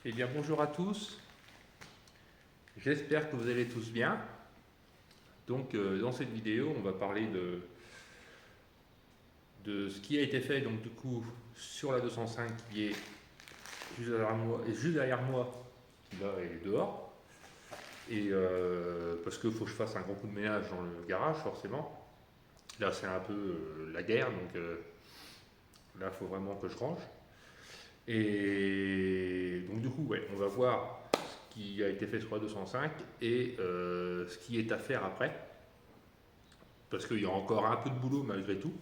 Eh bien bonjour à tous, j'espère que vous allez tous bien. Donc dans cette vidéo on va parler de ce qui a été fait donc du coup sur la 205 qui est juste derrière moi qui là est dehors. Et parce qu'il faut que je fasse un gros coup de ménage dans le garage forcément. Là c'est un peu la guerre donc là il faut vraiment que je range. Et donc du coup ouais, on va voir qui a été fait sur la 205 et ce qui est à faire après, parce qu'il y a encore un peu de boulot malgré tout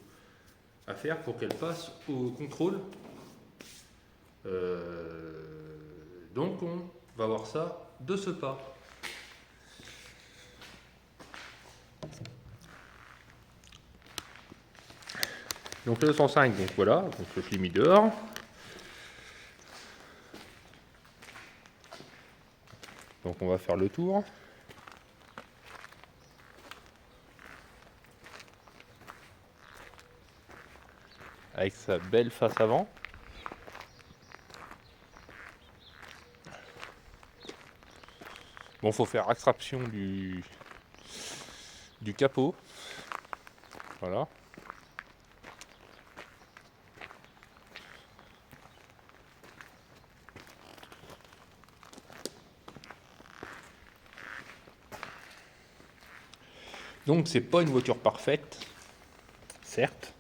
à faire pour qu'elle passe au contrôle. Donc on va voir ça de ce pas. Donc le 205, donc voilà, donc je l'ai mis dehors. Donc on va faire le tour. Avec sa belle face avant. Bon, faut faire extraction du capot. Voilà. Donc c'est pas une voiture parfaite, certes,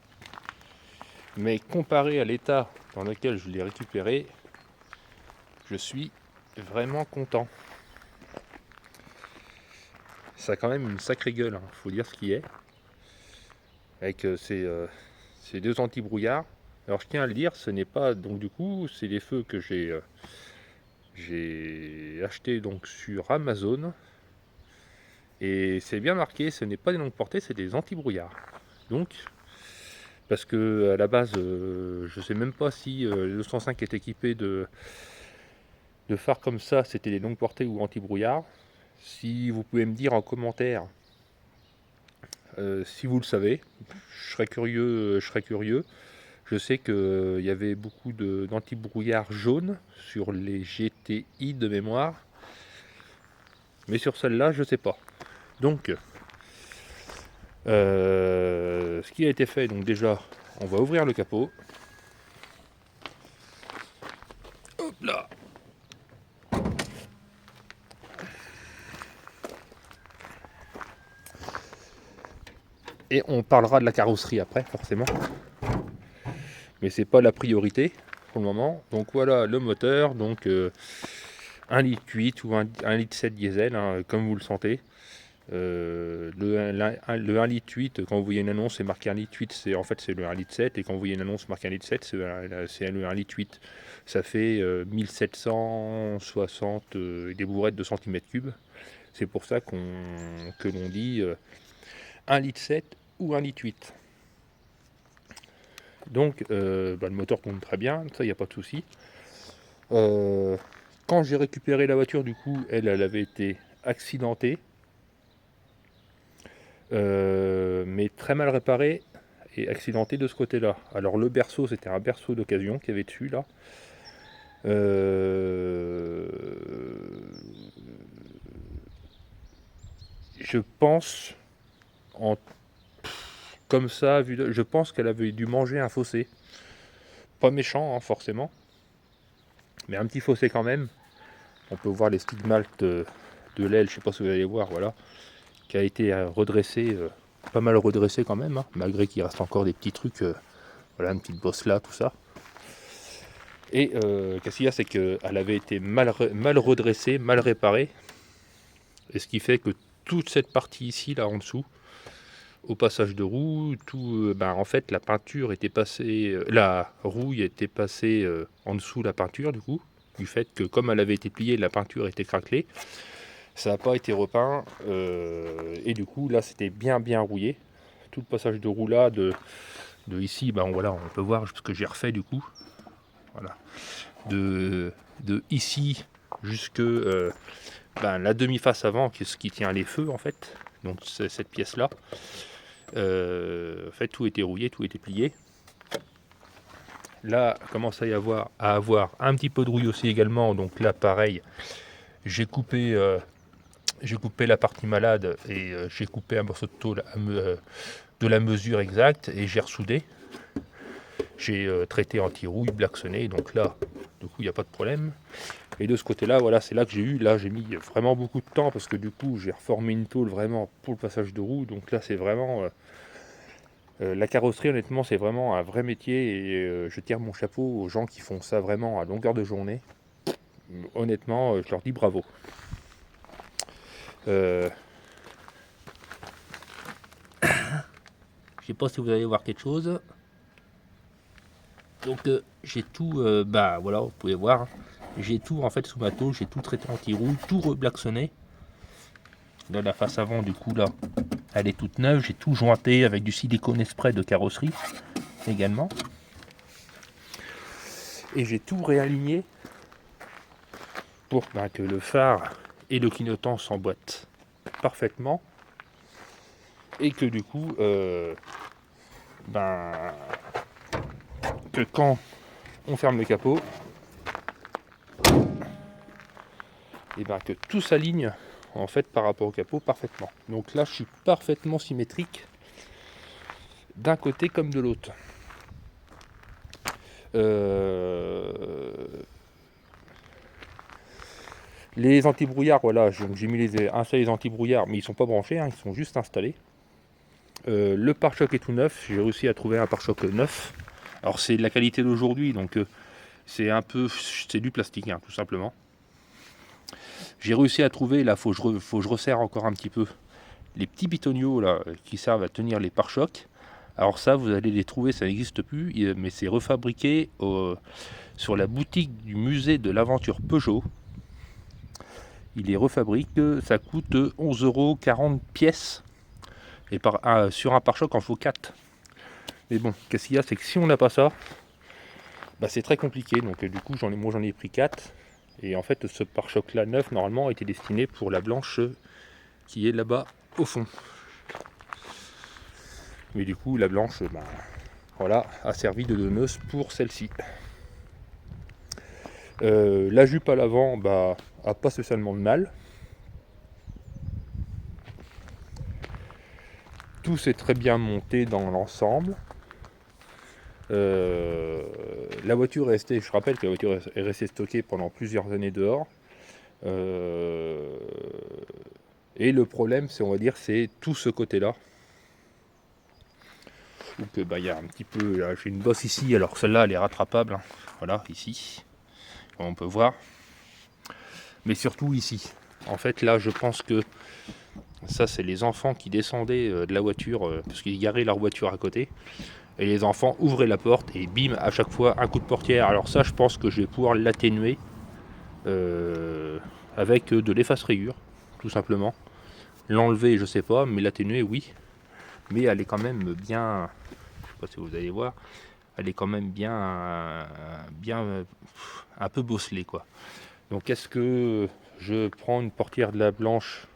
mais comparé à l'état dans lequel je l'ai récupérée, je suis vraiment content. Ça a quand même une sacrée gueule, hein, faut dire ce qui est. Avec ces deux anti-brouillards. Alors je tiens à le dire, ce n'est pas, donc du coup, c'est des feux que j'ai acheté donc sur Amazon. Et c'est bien marqué, ce n'est pas des longues portées, c'est des anti-brouillards. Donc, parce que à la base, je sais même pas si le 205 est équipé de phares comme ça, c'était des longues portées ou anti-brouillard. Si vous pouvez me dire en commentaire si vous le savez, je serais curieux. Je sais qu'il y avait beaucoup d'anti-brouillard jaune sur les GTI de mémoire, mais sur celle-là, je ne sais pas. Donc, ce qui a été fait, donc déjà, on va ouvrir le capot. Hop là. Et on parlera de la carrosserie après, forcément. Mais c'est pas la priorité pour le moment. Donc voilà le moteur, donc 1,8 litre ou 1,7 litre diesel, hein, comme vous le sentez. Le 1 litre 8, quand vous voyez une annonce, c'est marqué 1 litre 8, c'est, en fait c'est le 1 litre 7, et quand vous voyez une annonce marquée 1 litre 7, c'est le 1 litre 8. Ça fait 1760 des bourrettes de centimètres cubes. C'est pour ça que l'on dit 1 litre 7 ou 1 litre 8. Donc le moteur tourne très bien, ça il n'y a pas de souci. Quand j'ai récupéré la voiture, du coup, elle avait été accidentée. Mais très mal réparé et accidenté de ce côté-là. Alors le berceau, c'était un berceau d'occasion qu'il y avait dessus là. Je pense, comme ça, je pense qu'elle avait dû manger un fossé. Pas méchant, hein, forcément, mais un petit fossé quand même. On peut voir les stigmates de l'aile, je sais pas si vous allez voir, voilà, qui a été redressé, pas mal redressé quand même, hein, malgré qu'il reste encore des petits trucs, voilà, une petite bosse là, tout ça. Et qu'est-ce qu'il y a, c'est qu'elle avait été mal redressée, mal réparée, et ce qui fait que toute cette partie ici, là en dessous, au passage de roue, en fait la peinture était passée, la rouille était passée en dessous de la peinture du fait que comme elle avait été pliée, la peinture était craquelée, ça n'a pas été repeint, et du coup là c'était bien rouillé. Tout le passage de roue là, de ici, voilà, on peut voir ce que j'ai refait du coup. Voilà. De ici jusque la demi-face avant, qui est ce qui tient les feux en fait. Donc c'est cette pièce là. En fait tout était rouillé, tout était plié. Là, commence à avoir un petit peu de rouille aussi également. Donc là, pareil, j'ai coupé la partie malade et j'ai coupé un morceau de tôle de la mesure exacte et j'ai ressoudé. J'ai traité anti-rouille, blacksonné, donc là, du coup, il n'y a pas de problème. Et de ce côté-là, voilà, c'est là que j'ai mis vraiment beaucoup de temps parce que du coup, j'ai reformé une tôle vraiment pour le passage de roue. Donc là, c'est vraiment la carrosserie, honnêtement, c'est vraiment un vrai métier et je tire mon chapeau aux gens qui font ça vraiment à longueur de journée. Honnêtement, je leur dis bravo. Je sais pas si vous allez voir quelque chose. Donc j'ai tout, bah voilà, vous pouvez voir, j'ai tout en fait sous ma tôle, j'ai tout traité anti-roue, tout reblacksonné. Là la face avant du coup là, elle est toute neuve, j'ai tout jointé avec du silicone spray de carrosserie également. Et j'ai tout réaligné pour que le phare et le clignotant s'emboîtent parfaitement. Et que du coup, que quand on ferme le capot, et que tout s'aligne en fait par rapport au capot parfaitement. Donc là je suis parfaitement symétrique d'un côté comme de l'autre. Les anti-brouillards, voilà, j'ai mis installé les anti-brouillards, mais ils sont pas branchés, hein, ils sont juste installés. Le pare-choc est tout neuf, j'ai réussi à trouver un pare-choc neuf. Alors c'est de la qualité d'aujourd'hui, donc c'est du plastique, hein, tout simplement. J'ai réussi à trouver, là, faut que je resserre encore un petit peu les petits bitoniaux là qui servent à tenir les pare-chocs. Alors ça, vous allez les trouver, ça n'existe plus, mais c'est refabriqué sur la boutique du musée de l'aventure Peugeot. Il les refabrique, ça coûte 11,40 € pièce. Et sur un pare-choc, il en faut 4. Mais bon, qu'est-ce qu'il y a, c'est que si on n'a pas ça, c'est très compliqué. Donc du coup, j'en ai pris 4. Et en fait, ce pare-choc là neuf, normalement, était destiné pour la blanche qui est là-bas au fond. Mais du coup, la blanche, voilà, a servi de donneuse pour celle-ci. La jupe à l'avant, a pas spécialement de mal. Tout s'est très bien monté dans l'ensemble. La voiture est restée, je rappelle que la voiture est restée stockée pendant plusieurs années dehors. Et le problème, c'est tout ce côté-là. Donc il y a un petit peu, là, j'ai une bosse ici, alors celle-là elle est rattrapable, hein. Voilà, ici, comme on peut voir. Mais surtout ici. En fait là je pense que ça c'est les enfants qui descendaient de la voiture, parce qu'ils garaient leur voiture à côté. Et les enfants ouvraient la porte et bim, à chaque fois un coup de portière. Alors ça je pense que je vais pouvoir l'atténuer avec de l'efface-rayures, tout simplement. L'enlever je sais pas, mais l'atténuer oui. Mais elle est quand même bien, je sais pas si vous allez voir, elle est quand même bien un peu bosselée quoi. Donc est-ce que je prends une portière de la blanche,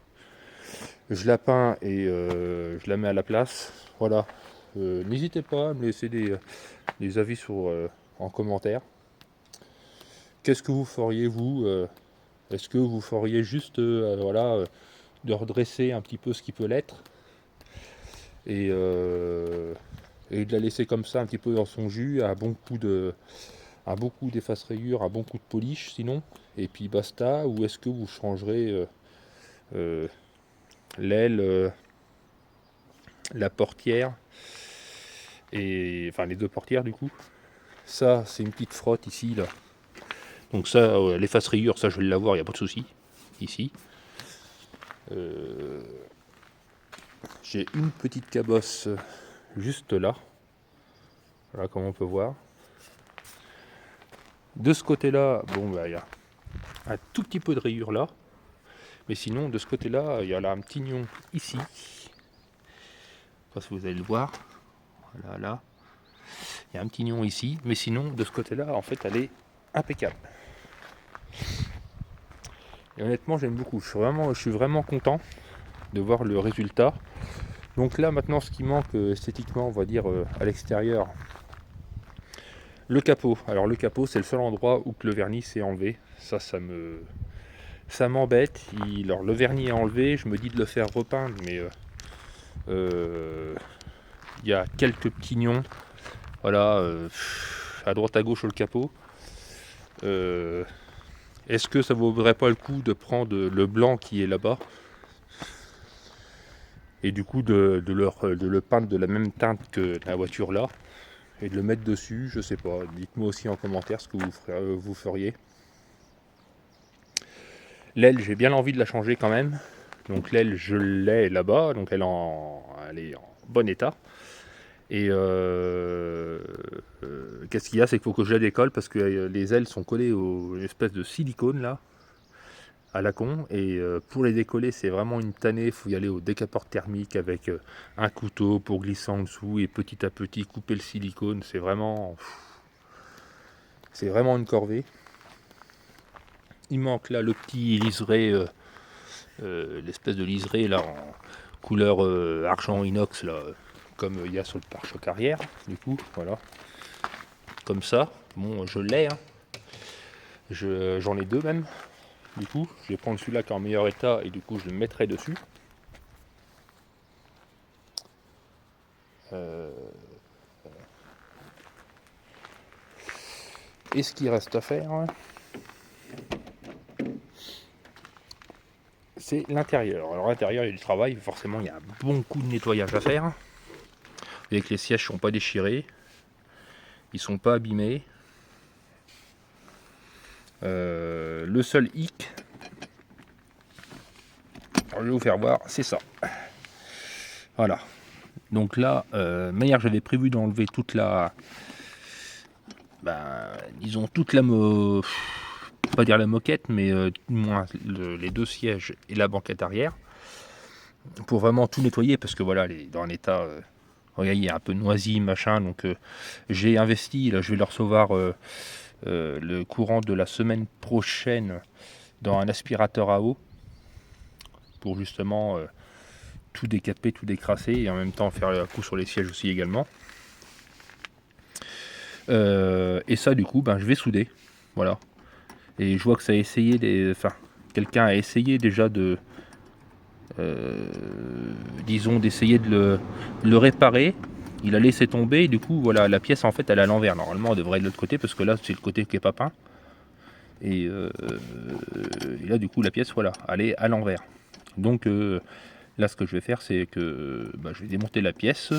je la peins et je la mets à la place, voilà. N'hésitez pas à me laisser des avis en commentaire. Qu'est-ce que vous feriez vous Est-ce que vous feriez juste de redresser un petit peu ce qui peut l'être et de la laisser comme ça un petit peu dans son jus, un bon coup d'efface-rayures, un bon coup de polish sinon, et puis basta, ou est-ce que vous changerez l'aile, la portière, et enfin les deux portières du coup. Ça c'est une petite frotte ici là. Donc ça, l'efface-rayures, ça je vais l'avoir, il n'y a pas de souci. Ici. J'ai une petite cabosse juste là. Voilà comme on peut voir. De ce côté-là, il y a un tout petit peu de rayures là. Mais sinon, de ce côté-là, il y a là un petit nion ici. Je sais pas si vous allez le voir. Voilà, là. Il y a un petit nion ici. Mais sinon, de ce côté-là, en fait, elle est impeccable. Et honnêtement, j'aime beaucoup. Je suis vraiment content de voir le résultat. Donc là, maintenant, ce qui manque esthétiquement, on va dire, à l'extérieur, Le capot. Alors le capot, c'est le seul endroit où que le vernis s'est enlevé. Ça m'embête. Alors le vernis est enlevé, je me dis de le faire repeindre, mais il y a quelques petits nions. Voilà, à droite à gauche sur le capot. Est-ce que ça vaudrait pas le coup de prendre le blanc qui est là-bas et du coup de le peindre de la même teinte que la voiture là et de le mettre dessus? Je sais pas. Dites-moi aussi en commentaire ce que vous feriez. L'aile, j'ai bien envie de la changer quand même. Donc l'aile, je l'ai là-bas, donc elle est en bon état. Et qu'est-ce qu'il y a, c'est qu'il faut que je la décolle parce que les ailes sont collées aux une espèce de silicone là, à la con. Et pour les décoller, c'est vraiment une tannée. Il faut y aller au décapeur thermique avec un couteau pour glisser en dessous et petit à petit couper le silicone. C'est vraiment une corvée. Il manque là le petit liseré, l'espèce de liseré là en couleur argent inox là, comme il y a sur le pare-choc arrière. Du coup, voilà, comme ça. Bon, je l'ai, hein. J'en ai deux même. Du coup, je vais prendre celui-là qui est en meilleur état et du coup, je le mettrai dessus. Et ce qu'il reste à faire, hein, c'est l'intérieur. Alors l'intérieur, il y a du travail, forcément il y a un bon coup de nettoyage à faire. Et que les sièges sont pas déchirés, ils sont pas abîmés. Le seul hic, alors je vais vous faire voir, c'est ça. Voilà. Donc là, manière j'avais prévu d'enlever toute la, disons toute la pas dire la moquette, mais moins les deux sièges et la banquette arrière, pour vraiment tout nettoyer parce que voilà, elle est dans un état. Regardez, il y a un peu noisi, machin. Donc j'ai investi, là je vais le recevoir le courant de la semaine prochaine dans un aspirateur à eau pour justement tout décaper, tout décrasser et en même temps faire un coup sur les sièges aussi également. Et ça du coup je vais souder. Voilà. Et je vois que ça a essayé quelqu'un a essayé déjà de disons d'essayer de le réparer. Il a laissé tomber et du coup voilà, la pièce en fait elle est à l'envers. Normalement elle devrait être de l'autre côté parce que là c'est le côté qui est pas peint. Et là du coup la pièce voilà, elle est à l'envers. Donc là ce que je vais faire c'est que je vais démonter la pièce,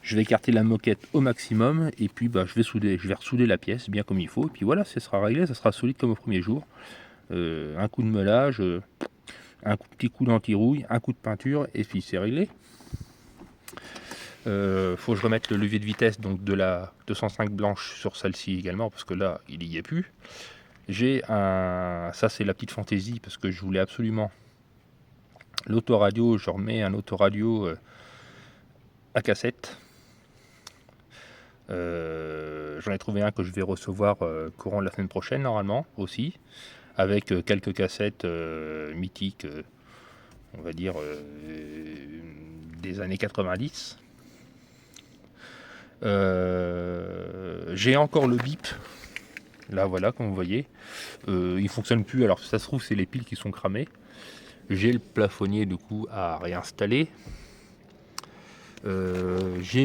je vais écarter la moquette au maximum et puis je vais ressouder la pièce bien comme il faut et puis voilà, ça sera réglé, ça sera solide comme au premier jour. Un coup de meulage, petit coup d'anti-rouille, un coup de peinture et puis c'est réglé. Faut que je remette le levier de vitesse donc de la 205 blanche sur celle-ci également parce que là il n'y est plus. Ça c'est la petite fantaisie parce que je voulais absolument l'autoradio, je remets un autoradio à cassette. J'en ai trouvé un que je vais recevoir courant de la semaine prochaine normalement aussi, avec quelques cassettes mythiques, on va dire des années 90. J'ai encore le bip. Là voilà, comme vous voyez, il fonctionne plus. Alors ça se trouve c'est les piles qui sont cramées. J'ai le plafonnier du coup à réinstaller. J'ai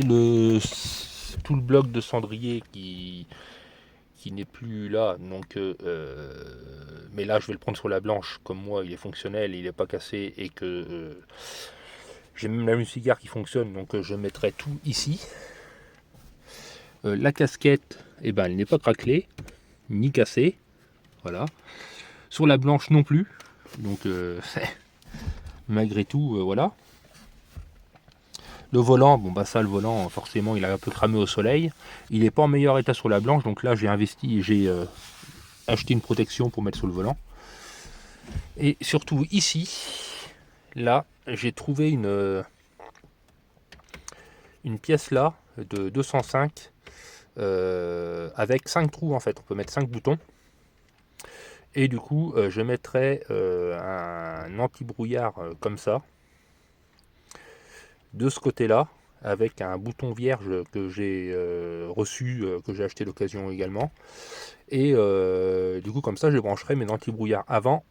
tout le bloc de cendrier qui n'est plus là. Donc, mais là je vais le prendre sur la blanche. Comme moi il est fonctionnel, il n'est pas cassé et que j'ai même la cigare qui fonctionne. Donc je mettrai tout ici. La casquette, elle n'est pas craquelée ni cassée. Voilà. Sur la blanche non plus. Donc malgré tout, voilà. Le volant, le volant, forcément, il a un peu cramé au soleil. Il n'est pas en meilleur état sur la blanche, donc là, j'ai investi et j'ai acheté une protection pour mettre sur le volant. Et surtout ici, là, j'ai trouvé une pièce là de 205 avec 5 trous en fait. On peut mettre 5 boutons. Et du coup, je mettrai un anti-brouillard comme ça de ce côté-là, avec un bouton vierge que j'ai reçu, que j'ai acheté d'occasion également. Et du coup, comme ça, je brancherai mes anti-brouillard avant,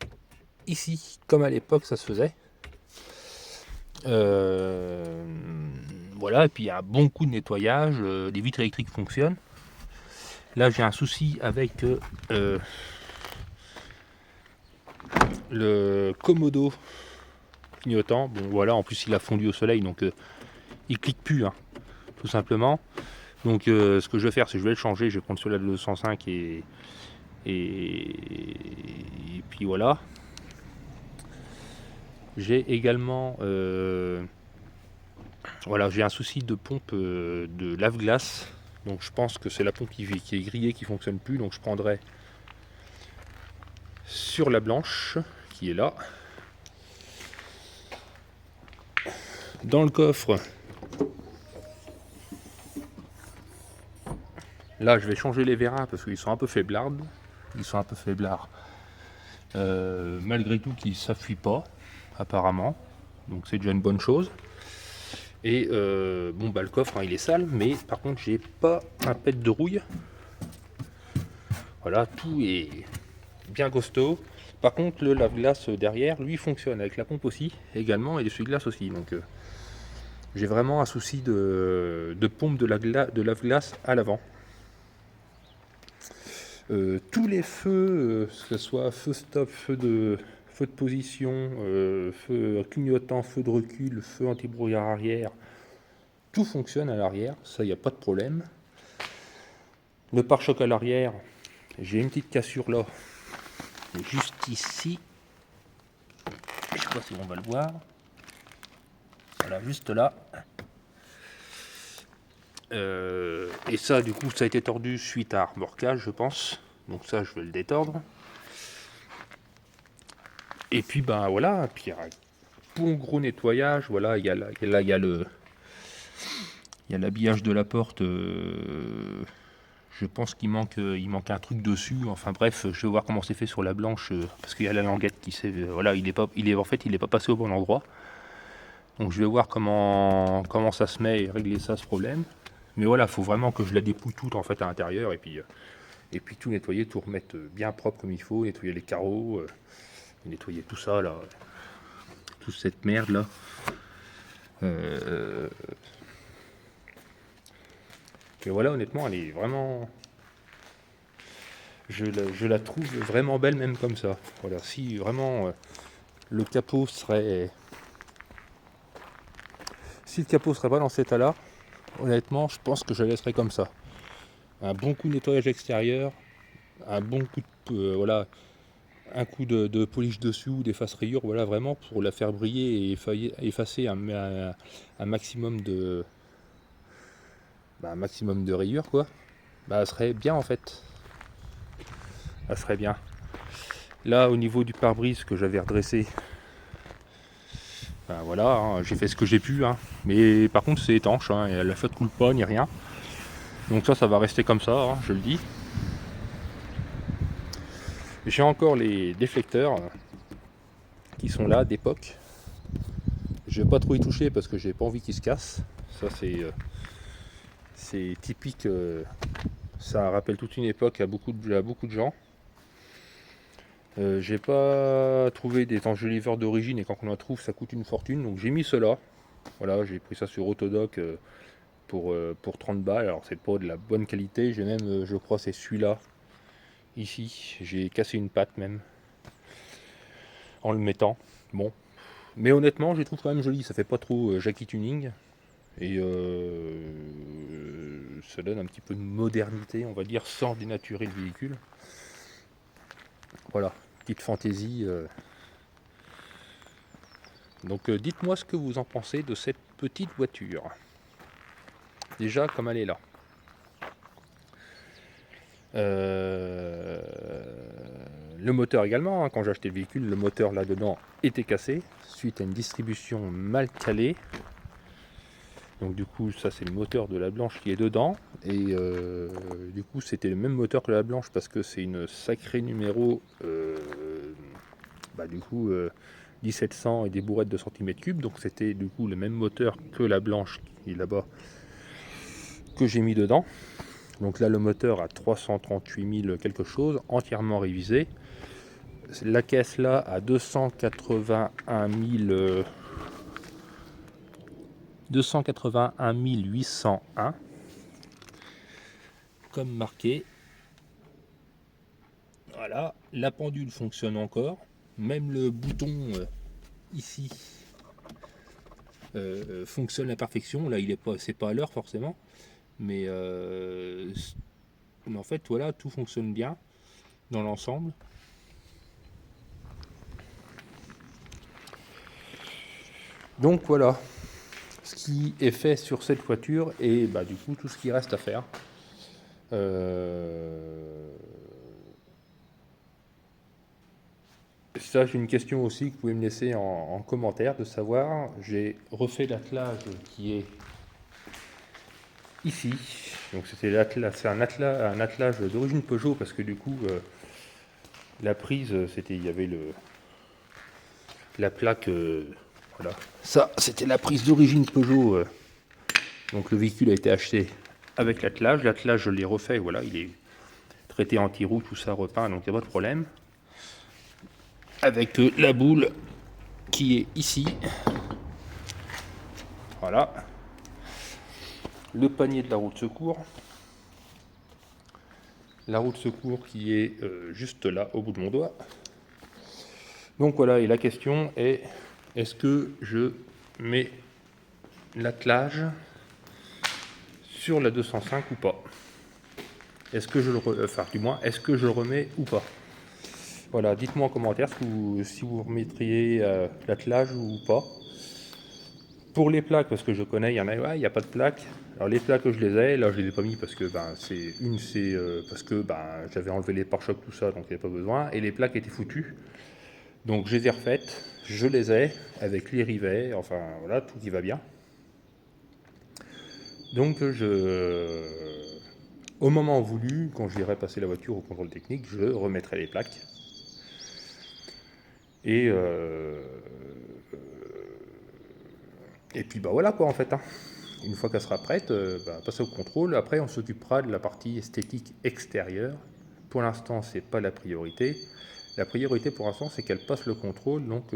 ici, comme à l'époque ça se faisait. Voilà, et puis il y a un bon coup de nettoyage, les vitres électriques fonctionnent. Là, j'ai un souci avec le Komodo clignotant. Bon, voilà, en plus il a fondu au soleil, donc il clique plus, hein, tout simplement. Donc ce que je vais faire, c'est que je vais le changer, je vais prendre celui-là de 205 et puis voilà. J'ai également voilà, j'ai un souci de pompe de lave-glace. Donc je pense que c'est la pompe qui est grillée qui fonctionne plus. Donc je prendrai sur la blanche qui est là. Dans le coffre, là je vais changer les vérins parce qu'ils sont un peu faiblards. Ils sont un peu faiblards. Malgré tout qu'ils ne s'appuient pas apparemment. Donc c'est déjà une bonne chose. Et bon bah le coffre hein, il est sale, mais par contre j'ai pas un pet de rouille. Voilà, tout est bien costaud. Par contre le lave-glace derrière, lui fonctionne avec la pompe aussi, également, et l'essuie-glace aussi. Donc j'ai vraiment un souci de pompe de lave-glace à l'avant. Tous les feux, que ce soit feu stop, feu de position, feu clignotant, feu de recul, feu anti-brouillard arrière, tout fonctionne à l'arrière, ça il n'y a pas de problème. Le pare-choc à l'arrière, j'ai une petite cassure là, juste ici. Je sais pas si on va le voir. Voilà, juste là. Et ça, du coup, ça a été tordu suite à un remorquage, je pense. Donc ça, je vais le détordre. Et puis, ben voilà, puis il y a un bon gros nettoyage. Voilà, il y a l'habillage de la porte. Je pense qu'il manque un truc dessus. Enfin bref, je vais voir comment c'est fait sur la blanche parce qu'il y a la languette qui s'est. Voilà, en fait, il est pas passé au bon endroit. Donc je vais voir comment ça se met et régler ça ce problème. Mais voilà, il faut vraiment que je la dépouille toute en fait à l'intérieur et puis tout nettoyer, tout remettre bien propre comme il faut, nettoyer les carreaux, nettoyer tout ça là, toute cette merde là. Et voilà, honnêtement, elle est vraiment. Je la trouve vraiment belle même comme ça. Voilà, si vraiment le capot serait. Si le capot serait pas dans cet état-là, honnêtement, je pense que je la laisserais comme ça. Un bon coup de nettoyage extérieur, un bon coup de. Voilà, un coup de polish dessus ou d'efface rayures, voilà, vraiment pour la faire briller et effacer un maximum de. Un maximum de rayures, quoi. Bah, ça serait bien en fait. Ça serait bien. Là, au niveau du pare-brise que j'avais redressé, ben voilà, hein, j'ai fait ce que j'ai pu. Hein. Mais par contre, c'est étanche, hein, et la flotte coule pas ni rien. Donc ça va rester comme ça, hein, je le dis. J'ai encore les déflecteurs qui sont là d'époque. Je vais pas trop y toucher parce que j'ai pas envie qu'ils se cassent. Ça c'est typique. Ça rappelle toute une époque à beaucoup de gens. J'ai pas trouvé des enjoliveurs d'origine et quand on en trouve ça coûte une fortune, donc j'ai mis cela. Voilà, j'ai pris ça sur Autodoc pour 30 balles. Alors c'est pas de la bonne qualité, j'ai même, je crois, c'est celui-là. Ici, j'ai cassé une patte même en le mettant. Bon, mais honnêtement, je les trouve quand même jolis. Ça fait pas trop Jackie Tuning et ça donne un petit peu de modernité, on va dire, sans dénaturer le véhicule. Voilà, petite fantaisie. Donc dites-moi ce que vous en pensez de cette petite voiture. Déjà, comme elle est là. Le moteur également, hein, quand j'ai acheté le véhicule, le moteur là-dedans était cassé, suite à une distribution mal calée. Donc du coup, ça c'est le moteur de la blanche qui est dedans. Et du coup, c'était le même moteur que la blanche parce que c'est une sacrée numéro. Du coup, 1700 et des bourrettes de centimètres cubes, donc c'était du coup le même moteur que la blanche qui est là-bas que j'ai mis dedans. Donc là le moteur a 338 000 quelque chose, entièrement révisé. La caisse là a 281 801 comme marqué. Voilà, la pendule fonctionne encore, même le bouton ici fonctionne à la perfection. Là, il est pas, c'est pas à l'heure forcément, mais en fait, voilà, tout fonctionne bien dans l'ensemble. Donc voilà ce qui est fait sur cette voiture et bah, du coup tout ce qui reste à faire. Ça, j'ai une question aussi que vous pouvez me laisser en commentaire de savoir. J'ai refait l'attelage qui est ici. Donc c'était l'attelage, c'est un attelage d'origine Peugeot parce que du coup la prise, c'était, il y avait la plaque, voilà. Ça, c'était la prise d'origine Peugeot. Donc le véhicule a été acheté avec l'attelage. L'attelage, je l'ai refait, voilà, il est traité anti-roue, tout ça repeint, donc il n'y a pas de problème. Avec la boule qui est ici. Voilà. Le panier de la roue de secours. La roue de secours qui est juste là, au bout de mon doigt. Donc voilà, et la question est, est-ce que je mets l'attelage sur la 205 ou pas? Est-ce que je le enfin, du moins, est-ce que je le remets ou pas? Voilà, dites-moi en commentaire si vous remettriez l'attelage ou pas. Pour les plaques, parce que je connais, il y en a, ouais, il n'y a pas de plaques. Alors les plaques, je les ai, là je les ai pas mis parce que c'est parce que j'avais enlevé les pare-chocs, tout ça, donc il n'y avait pas besoin. Et les plaques étaient foutues. Donc je les ai refaites, je les ai avec les rivets, enfin voilà, tout qui va bien. Donc au moment voulu, quand j'irai passer la voiture au contrôle technique, je remettrai les plaques. Et puis bah voilà quoi en fait. Hein. Une fois qu'elle sera prête, passer au contrôle. Après on s'occupera de la partie esthétique extérieure. Pour l'instant c'est pas la priorité. La priorité pour l'instant c'est qu'elle passe le contrôle, donc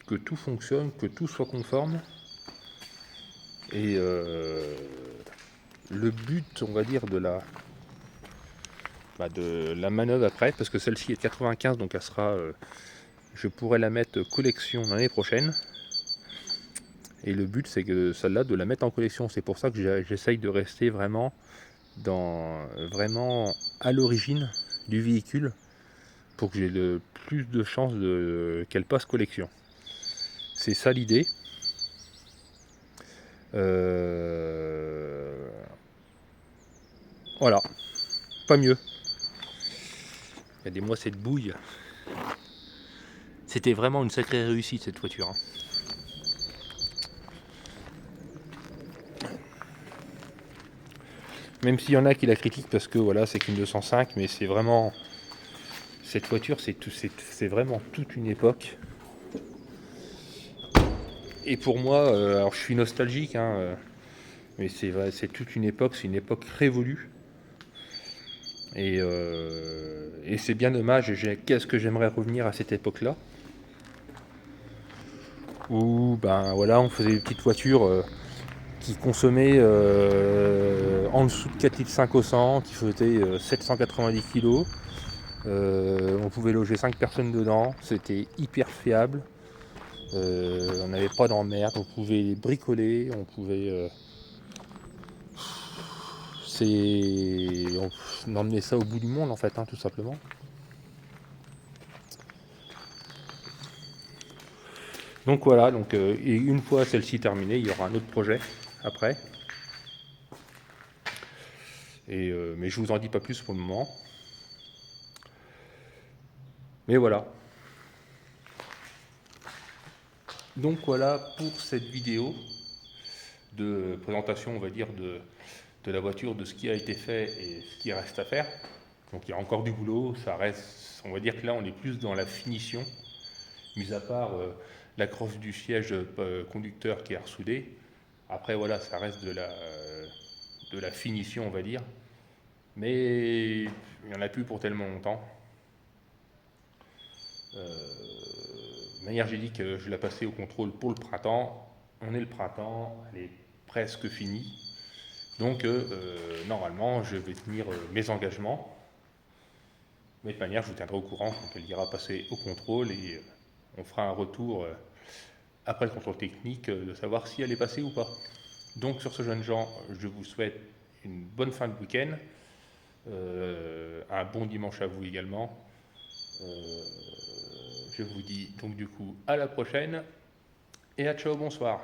que tout fonctionne, que tout soit conforme. Et le but, on va dire, de la manœuvre après, parce que celle-ci est 95, donc elle sera, je pourrais la mettre collection l'année prochaine. Et le but, c'est que celle-là, de la mettre en collection. C'est pour ça que j'essaye de rester vraiment vraiment à l'origine du véhicule, pour que j'ai le plus de chances qu'elle passe collection. C'est ça l'idée. Voilà, pas mieux. Regardez-moi cette bouille. C'était vraiment une sacrée réussite cette voiture. Hein. Même s'il y en a qui la critiquent parce que voilà, c'est qu'une 205, mais c'est vraiment. Cette voiture, c'est vraiment toute une époque. Et pour moi, alors je suis nostalgique, hein, mais c'est toute une époque, c'est une époque révolue. Et c'est bien dommage, qu'est-ce que j'aimerais revenir à cette époque-là où ben voilà, on faisait des petites voitures qui consommaient en dessous de 4,5 litres au 100, qui faisaient 790 kg. On pouvait loger 5 personnes dedans, c'était hyper fiable. On n'avait pas d'emmerde, on pouvait bricoler, on pouvait. On emmenait ça au bout du monde en fait, hein, tout simplement. Donc voilà, et une fois celle-ci terminée, il y aura un autre projet après. Mais je vous en dis pas plus pour le moment. Mais voilà. Donc voilà pour cette vidéo de présentation, on va dire, de la voiture, de ce qui a été fait et ce qui reste à faire. Donc il y a encore du boulot, ça reste, on va dire que là on est plus dans la finition, mis à part la crosse du siège conducteur qui est ressoudée. Après voilà, ça reste de la finition on va dire, mais il n'y en a plus pour tellement longtemps. De manière j'ai dit que je la passais au contrôle pour le printemps. On est le printemps, elle est presque finie. Donc normalement je vais tenir mes engagements. Mais de manière je vous tiendrai au courant quand elle ira passer au contrôle et on fera un retour après le contrôle technique de savoir si elle est passée ou pas. Donc sur ce jeunes gens, je vous souhaite une bonne fin de week-end, un bon dimanche à vous également. Je vous dis donc du coup à la prochaine et à ciao, bonsoir.